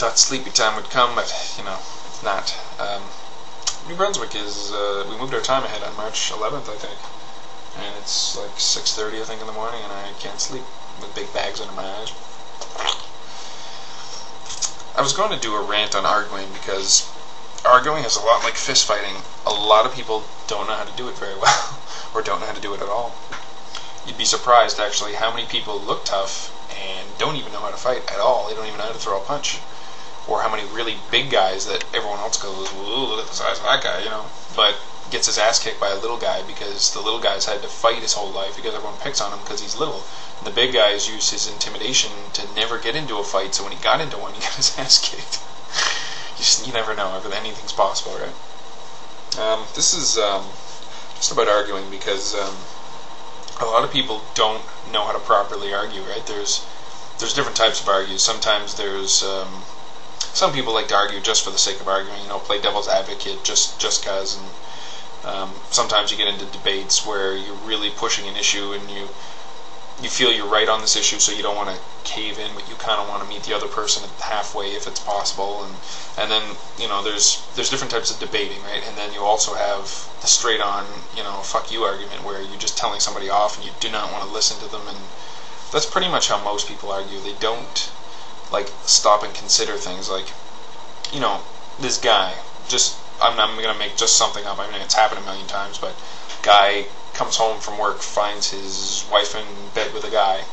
thought sleepy time would come, but, you know, it's not. New Brunswick is, we moved our time ahead on March 11th, I think. And it's like 6:30, I think, in the morning, and I can't sleep with big bags under my eyes. I was going to do a rant on arguing because arguing is a lot like fist fighting. A lot of people don't know how to do it very well, or don't know how to do it at all. You'd be surprised, actually, how many people look tough and don't even know how to fight at all. They don't even know how to throw a punch. Or how many really big guys that everyone else goes, ooh, look at the size of that guy, you know, but gets his ass kicked by a little guy because the little guy's had to fight his whole life because everyone picks on him because he's little. And the big guys use his intimidation to never get into a fight, so when he got into one, he got his ass kicked. You never know. Anything's possible, right? This is just about arguing because a lot of people don't know how to properly argue, right? There's different types of argues. Sometimes there's some people like to argue just for the sake of arguing, you know, play devil's advocate just cause, and sometimes you get into debates where you're really pushing an issue and you feel you're right on this issue, so you don't want to cave in, but you kind of want to meet the other person halfway if it's possible, and then, you know, there's different types of debating, right? And then you also have the straight on, you know, fuck you argument where you're just telling somebody off and you do not want to listen to them, and that's pretty much how most people argue. They don't like stop and consider things. Like, you know, this guy, just I'm gonna make just something up. I mean, it's happened a million times, but guy comes home from work, finds his wife in bed with a guy,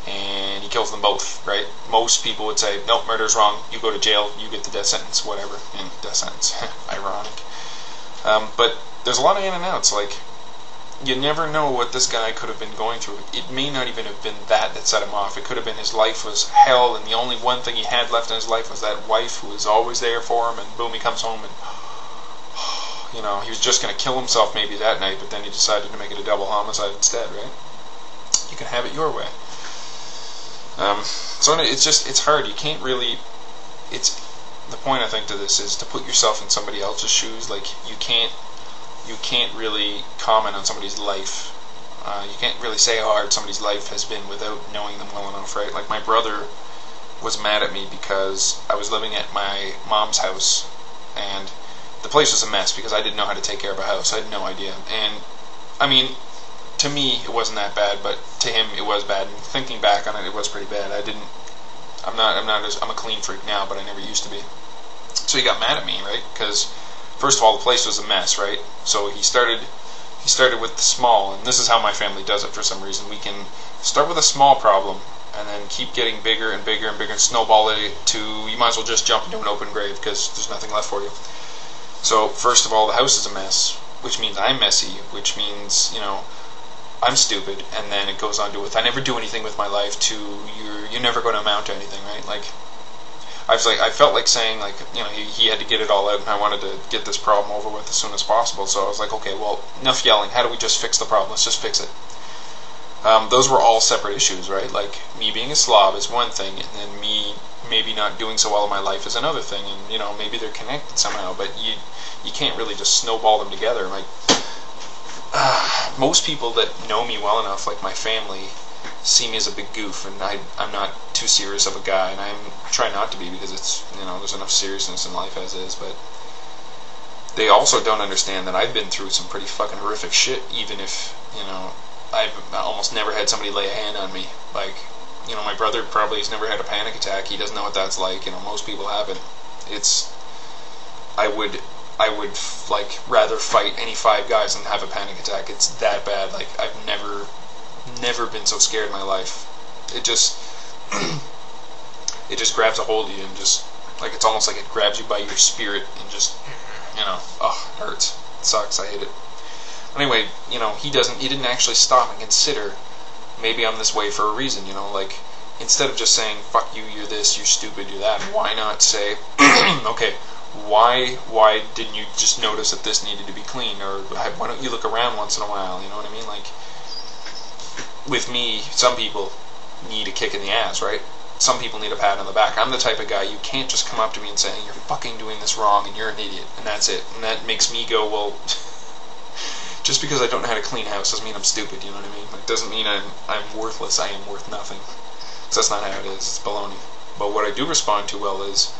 and he kills them both, right? Most people would say, nope, murder's wrong, you go to jail, you get the death sentence, whatever. And death sentence, ironic. But there's a lot of in and outs. Like, you never know what this guy could have been going through. It may not even have been that set him off. It could have been his life was hell, and the only one thing he had left in his life was that wife who was always there for him, and boom, he comes home and, you know, he was just going to kill himself maybe that night, but then he decided to make it a double homicide instead, right? You can have it your way. So it's hard. You can't really, the point I think to this is to put yourself in somebody else's shoes. Like, you can't really comment on somebody's life. You can't really say how hard somebody's life has been without knowing them well enough, right? Like, my brother was mad at me because I was living at my mom's house, and the place was a mess because I didn't know how to take care of a house. I had no idea. And, I mean, to me, it wasn't that bad, but to him, it was bad. And thinking back on it, it was pretty bad. I'm a clean freak now, but I never used to be. So he got mad at me, right? Because, first of all, the place was a mess, right? So he started with the small, and this is how my family does it for some reason. We can start with a small problem, and then keep getting bigger and bigger and bigger, and snowball it to, you might as well just jump into an open grave because there's nothing left for you. So, first of all, the house is a mess, which means I'm messy, which means, you know, I'm stupid, and then it goes on to, if I never do anything with my life, to, you're never going to amount to anything, right? Like, I felt like saying, like, you know, he had to get it all out, and I wanted to get this problem over with as soon as possible, so I was like, okay, well, enough yelling, how do we just fix the problem? Let's just fix it. Those were all separate issues, right? Like, me being a slob is one thing, and then me maybe not doing so well in my life is another thing, and, you know, maybe they're connected somehow, but you can't really just snowball them together. Like, most people that know me well enough, like my family, see me as a big goof, and I'm not too serious of a guy, and I'm trying not to be because it's, you know, there's enough seriousness in life as is, but they also don't understand that I've been through some pretty fucking horrific shit, even if, you know, I've almost never had somebody lay a hand on me. Like, you know, my brother probably has never had a panic attack. He doesn't know what that's like. You know, most people haven't. I would like rather fight any 5 guys than have a panic attack. It's that bad. Like, I've never been so scared in my life. It just grabs a hold of you and just, like, it's almost like it grabs you by your spirit and just, you know, oh, it hurts. It sucks. I hate it. Anyway, you know, he didn't actually stop and consider, maybe I'm this way for a reason, you know, like, instead of just saying, fuck you, you're this, you're stupid, you're that, why not say, okay, why didn't you just notice that this needed to be clean, or why don't you look around once in a while, you know what I mean? Like, with me, some people need a kick in the ass, right? Some people need a pat on the back. I'm the type of guy, you can't just come up to me and say, you're fucking doing this wrong and you're an idiot, and that's it. And that makes me go, well, just because I don't know how to clean house doesn't mean I'm stupid, you know what I mean? Like, doesn't mean I'm worthless, I am worth nothing. So that's not how it is, it's baloney. But what I do respond to well is,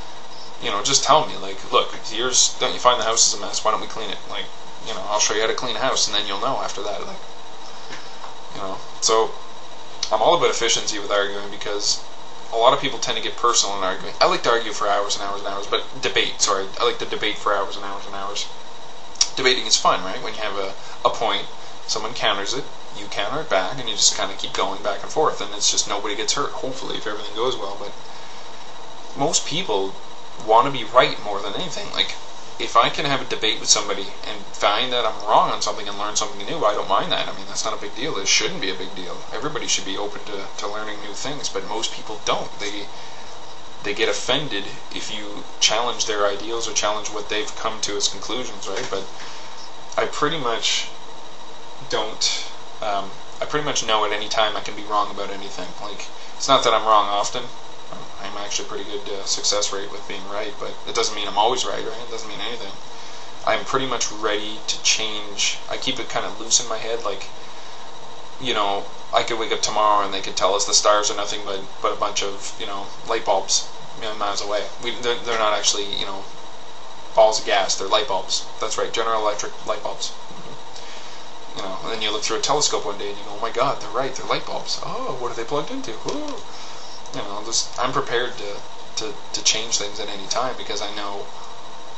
just tell me, like, look, don't you find the house is a mess? Why don't we clean it? Like, I'll show you how to clean a house, and then you'll know after that. Like, So I'm all about efficiency with arguing because a lot of people tend to get personal in arguing. I like to argue for hours and hours and hours, but I like to debate for hours and hours and hours. Debating is fun, right? When you have a point, someone counters it, you counter it back, and you just kind of keep going back and forth, and it's just nobody gets hurt, hopefully, if everything goes well. But most people want to be right more than anything. Like, if I can have a debate with somebody and find that I'm wrong on something and learn something new, I don't mind that. I mean, that's not a big deal. It shouldn't be a big deal. Everybody should be open to learning new things, but most people don't. They get offended if you challenge their ideals or challenge what they've come to as conclusions, right? But I pretty much don't. I pretty much know at any time I can be wrong about anything. Like, it's not that I'm wrong often. I'm actually pretty good success rate with being right, but it doesn't mean I'm always right? It doesn't mean anything. I'm pretty much ready to change. I keep it kind of loose in my head, like, I could wake up tomorrow and they could tell us the stars are nothing but a bunch of, light bulbs a million miles away. They're not actually, balls of gas, they're light bulbs. That's right, General Electric light bulbs. And then you look through a telescope one day and you go, oh my god, they're right, they're light bulbs. Oh, what are they plugged into? Ooh. I'm prepared to change things at any time because I know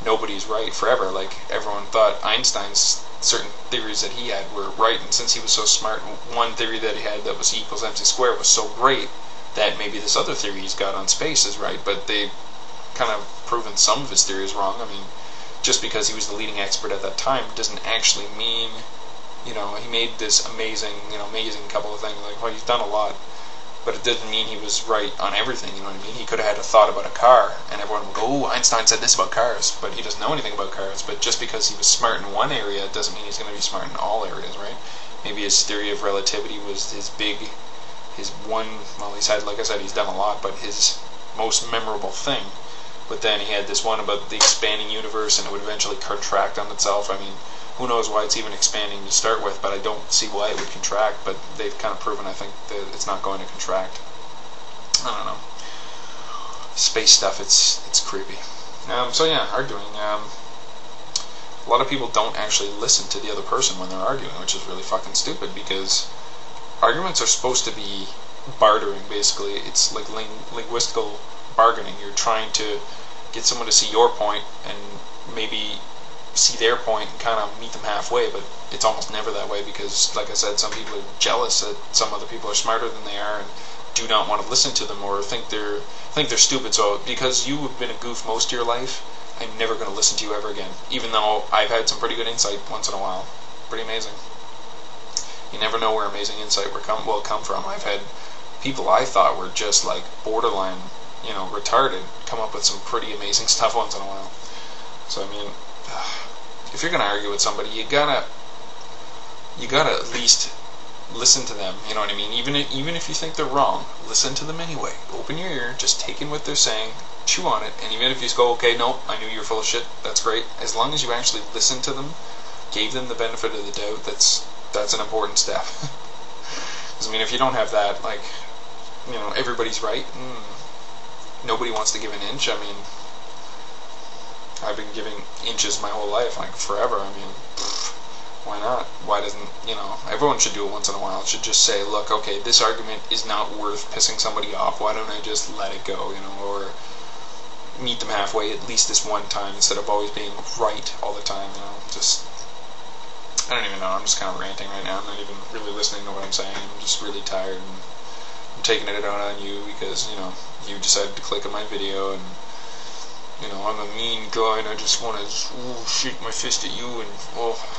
nobody's right forever. Like, everyone thought Einstein's certain theories that he had were right, and since he was so smart, one theory that he had that was E equals MC squared was so great that maybe this other theory he's got on space is right, but they've kind of proven some of his theories wrong. I mean, just because he was the leading expert at that time doesn't actually mean, he made this amazing couple of things. Like, well, he's done a lot, but it doesn't mean he was right on everything, you know what I mean? He could have had a thought about a car, and everyone would go, oh, Einstein said this about cars, but he doesn't know anything about cars. But just because he was smart in one area doesn't mean he's going to be smart in all areas, right? Maybe his theory of relativity was he's had, like I said, he's done a lot, but his most memorable thing. But then he had this one about the expanding universe, and it would eventually contract on itself. I mean, who knows why it's even expanding to start with, but I don't see why it would contract, but they've kind of proven, I think, that it's not going to contract. I don't know. Space stuff, it's creepy. So yeah, arguing. A lot of people don't actually listen to the other person when they're arguing, which is really fucking stupid, because arguments are supposed to be bartering, basically. It's like linguistical bargaining. You're trying to get someone to see your point and maybe see their point and kind of meet them halfway, but it's almost never that way because, like I said, some people are jealous that some other people are smarter than they are and do not want to listen to them or think they're stupid. So because you have been a goof most of your life, I'm never going to listen to you ever again, even though I've had some pretty good insight once in a while. Pretty amazing. You never know where amazing insight will come from. I've had people I thought were just like borderline, retarded, come up with some pretty amazing stuff once in a while. So I mean, if you're gonna argue with somebody, you gotta at least listen to them. You know what I mean? Even if you think they're wrong, listen to them anyway. Open your ear, just take in what they're saying, chew on it, and even if you go, okay, no, I knew you were full of shit, that's great. As long as you actually listened to them, gave them the benefit of the doubt, that's an important step. Because I mean, if you don't have that, like, everybody's right. Nobody wants to give an inch. I mean, I've been giving inches my whole life, like forever. I mean, why not? Why doesn't, everyone should do it once in a while. It should just say, look, okay, this argument is not worth pissing somebody off. Why don't I just let it go, or meet them halfway at least this one time instead of always being right all the time, just, I don't even know. I'm just kind of ranting right now. I'm not even really listening to what I'm saying. I'm just really tired, and I'm taking it out on you because, you decided to click on my video, and I'm a mean guy and I just want to shake my fist at you and,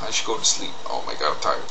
I should go to sleep. Oh my god, I'm tired.